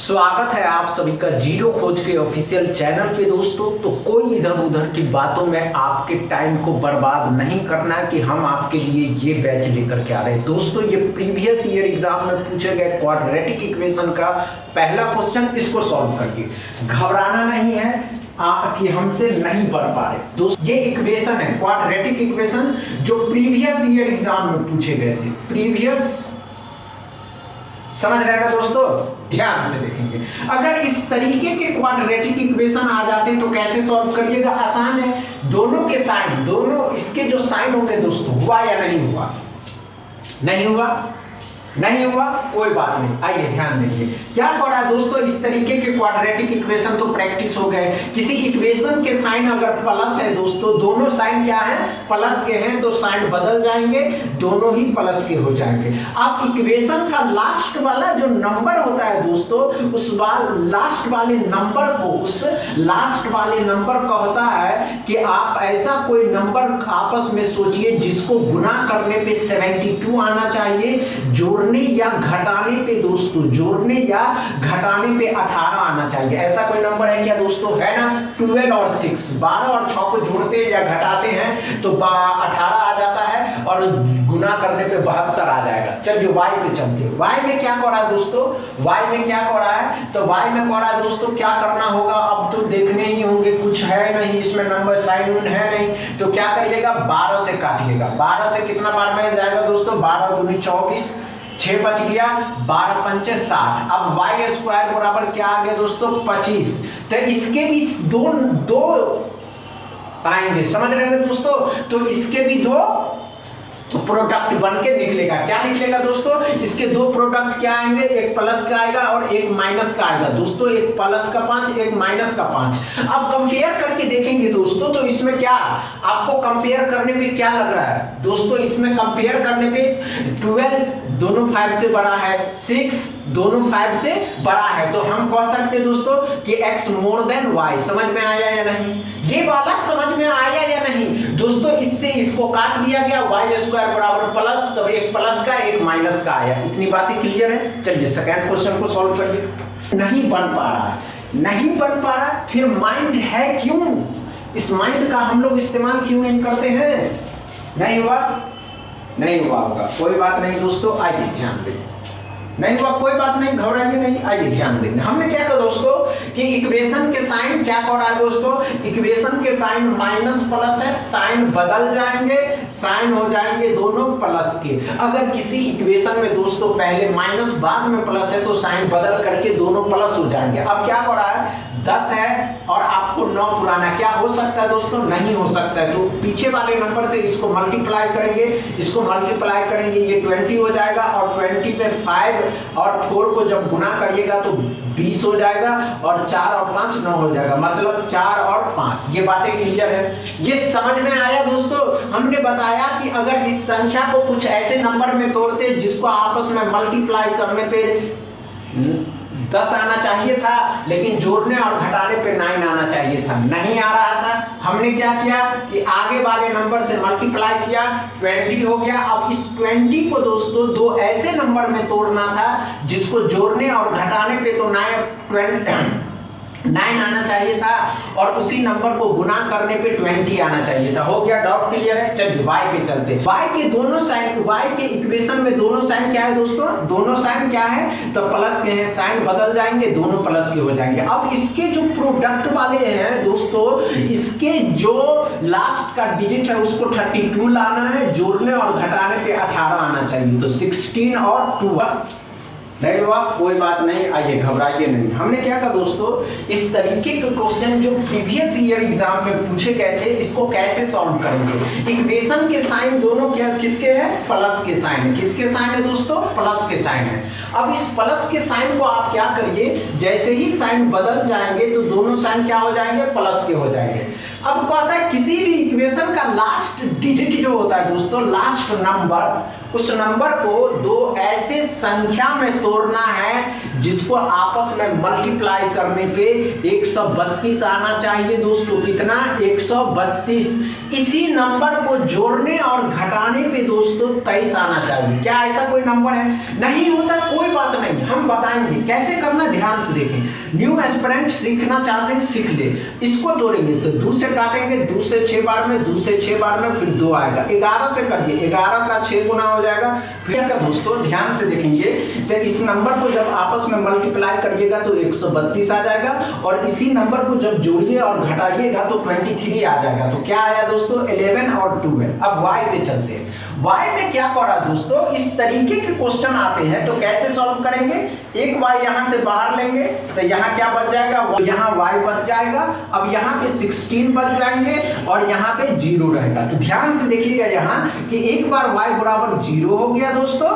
स्वागत है आप सभी का जीरो खोज के ऑफिशियल चैनल पे दोस्तों। तो कोई इधर उधर की बातों में आपके टाइम को बर्बाद नहीं करना है कि हम आपके लिए ये बैच लेकर के आ रहे हैं। दोस्तों ये प्रीवियस ईयर एग्जाम में पूछे गए क्वाड्रेटिक इक्वेशन का पहला क्वेश्चन, इसको सॉल्व करके घबराना नहीं है कि हमसे नहीं बन पा रहे। दोस्तों ये इक्वेशन है क्वाड्रेटिक इक्वेशन जो प्रीवियस ईयर एग्जाम में पूछे गए थे। प्रीवियस समझ रहेगा दोस्तों, ध्यान से देखेंगे। अगर इस तरीके के क्वाड्रेटिक इक्वेशन आ जाते तो कैसे सॉल्व करिएगा, आसान है। दोनों के साइन, दोनों इसके जो साइन होंगे दोस्तों, हुआ या नहीं हुआ, नहीं हुआ, नहीं हुआ, कोई बात नहीं। आइए ध्यान दीजिए क्या कर रहा है दोस्तों। इस तरीके के क्वाड्रेटिक इक्वेशन तो प्रैक्टिस हो गए। किसी इक्वेशन के साइन अगर प्लस है दोस्तों, दोनों साइन क्या है, प्लस के हैं, तो साइन बदल जाएंगे, दोनों ही प्लस के हो जाएंगे। अब इक्वेशन का लास्ट वाला जो नंबर होता है दोस्तों, उस लास्ट वाले नंबर को, उस लास्ट वाले नंबर का होता है कि आप ऐसा कोई नंबर आपस में सोचिए जिसको गुना करने पे 72 आना चाहिए, जोड़ने या घटाने पे दोस्तों, जोड़ने या घटाने पे 18 आना चाहिए। ऐसा कोई नंबर है क्या दोस्तों, है ना। 12 और 6, 12 और 6 को जोड़ते या घटाते हैं तो 18 आ जाता है और गुना करने पे 72 आ जाएगा। चलिए y पे चलते हैं। y में क्या कर रहा है दोस्तों, y में क्या कर रहा है, तो y में कर रहा है दोस्तों, क्या करना होगा, अब तो देखने ही होंगे, कुछ है नहीं इसमें, नंबर साइन है नहीं, तो क्या करिएगा, 12 से काटिएगा। 12 से कितना बार में जाएगा दोस्तों, 12 दूनी 24, 6 बच गया, 12 पंचे 60। अब वाई स्क्वायर बराबर क्या आ गया दोस्तों, 25। तो इसके भी दो आएंगे, समझ रहे हैं दोस्तों। तो इसके भी दो प्रोडक्ट बन के निकलेगा। क्या निकलेगा दोस्तों, इसके दो प्रोडक्ट क्या आएंगे, एक प्लस का आएगा और एक माइनस का आएगा दोस्तों। एक प्लस का 5, एक माइनस का 5। अब कंपेयर करके देखेंगे दोस्तों, तो इसमें क्या आपको कंपेयर करने पे क्या लग रहा है दोस्तों, इसमें कंपेयर करने पे 12 दोनों 5 से बड़ा है, 6 दोनों 5 से बड़ा है, तो हम कह सकते हैं दोस्तों कि x मोर देन y। समझ में आया या नहीं, ये वाला समझ में आया या नहीं दोस्तों। इससे इसको काट दिया गया, y स्क्वायर बराबर प्लस, तो एक प्लस का एक माइनस का आया। इतनी बातें क्लियर है। चलिए सेकंड क्वेश्चन को सॉल्व करिए। नहीं बन पा रहा, नहीं बन पा रहा, फिर माइंड है क्यों, इस माइंड का हम लोग इस्तेमाल क्यों नहीं करते हैं। नहीं हुआ, नहीं हुआ होगा, कोई बात नहीं दोस्तों। आइए ध्यान दें, नहीं हुआ कोई बात नहीं, घबराइए नहीं। आइए ध्यान देंगे। हमने क्या कहा दोस्तों कि इक्वेशन के साइन क्या कर रहा है दोस्तों, इक्वेशन के साइन माइनस प्लस है, साइन बदल जाएंगे, साइन हो जाएंगे दोनों प्लस के। अगर किसी इक्वेशन में दोस्तों पहले माइनस बाद में प्लस है तो साइन बदल करके दोनों प्लस हो जाएंगे। अब क्या कर रहा है, 10 है और आपको 9 पुराना, क्या हो सकता है दोस्तों, नहीं हो सकता है। तो पीछे वाले नंबर से इसको मल्टीप्लाई करेंगे, इसको मल्टीप्लाई करेंगे, ये 20 हो जाएगा और 20 पे 5 और 4 को जब गुना करिएगा तो 20 हो जाएगा और 4 और 5 9 हो जाएगा, मतलब 4 और 5। ये बातें क्लियर है, ये समझ में आया दोस्तों। हमने बताया कि अगर इस संख्या को कुछ ऐसे नंबर में तोड़ते जिसको आपस में मल्टीप्लाई करने पे 10 आना चाहिए था, लेकिन जोड़ने और घटाने पे 9 आना चाहिए था, नहीं आ रहा था। हमने क्या किया कि आगे वाले नंबर से मल्टीप्लाई किया, 20 हो गया। अब इस 20 को दोस्तों दो ऐसे नंबर में तोड़ना था जिसको जोड़ने और घटाने पे तो 9 आना चाहिए था और उसी नंबर को गुना करने पे 20 आना चाहिए था। हो गया, डाउट क्लियर है। चलिए y पे चलते हैं। y के दोनों साइन, y के इक्वेशन में दोनों साइन क्या है दोस्तों, दोनों साइन क्या है, तो प्लस के हैं, साइन बदल जाएंगे, दोनों प्लस के हो जाएंगे। अब इसके जो प्रोडक्ट वाले हैं दोस्तों, इसके जो लास्ट का डिजिट है उसको 32 लाना है, जोड़ने और घटाने पे 18 आना चाहिए, तो 16 और 2 नहीं हुआ, कोई बात नहीं। आइए घबराइए नहीं। हमने क्या कहा दोस्तों, इस तरीके के क्वेश्चन जो प्रीवियस ईयर एग्जाम में पूछे गए थे, इसको कैसे सॉल्व करेंगे। इक्वेशन के साइन दोनों क्या किसके हैं, प्लस के साइन है। किसके साइन है दोस्तों, प्लस के साइन है। अब इस प्लस के साइन को आप क्या करिए, जैसे ही साइन बदल जाएंगे तो दोनों साइन क्या हो जाएंगे, प्लस के हो जाएंगे। अब कहता है किसी भी इक्वेशन का लास्ट डिजिट जो होता है दोस्तों, लास्ट नंबर उस नंबर को दो ऐसे संख्या में तोड़ना है जिसको आपस में मल्टीप्लाई करने पे 132 आना चाहिए दोस्तों। कितना? 132। इसी नंबर को जोड़ने और घटाने पे दोस्तों 23 आना चाहिए। क्या ऐसा कोई नंबर है? नहीं होता, कोई बात नहीं, हम बताएंगे कैसे करना। ध्यान से देखें, न्यू एस्पिरेंट सीखना चाहते हैं, सीख ले। इसको तोड़ेंगे तो 2 से काटेंगे, 2 से 6 बार में, 2 से 6 बार में, फिर 2 आएगा। 11 से करिए, 11 का 6 गुना हो जाएगा। फिर क्या दोस्तों ध्यान से देखेंगे, तो इस नंबर को जब आपस में मल्टीप्लाई करिएगा तो 132 आ जाएगा, और इसी नंबर को जब जोड़िए और घटाइएगा तो 23 आ जाएगा। तो क्या आया दोस्तों? 11 और 12। अब y पे चलते हैं। y में क्या करा दोस्तों? इस तरीके के क्वेश्चन आते हैं तो कैसे सॉल्व करेंगे? एक y यहां से बाहर लेंगे तो यहां क्या बच जाएगा? यहां y बच जाएगा। अब यहां पे 16 बच जाएंगे और यहां पे 0 रहेगा। तो ध्यान से देखिएगा यहां कि एक बार y बराबर 0 हो गया दोस्तों।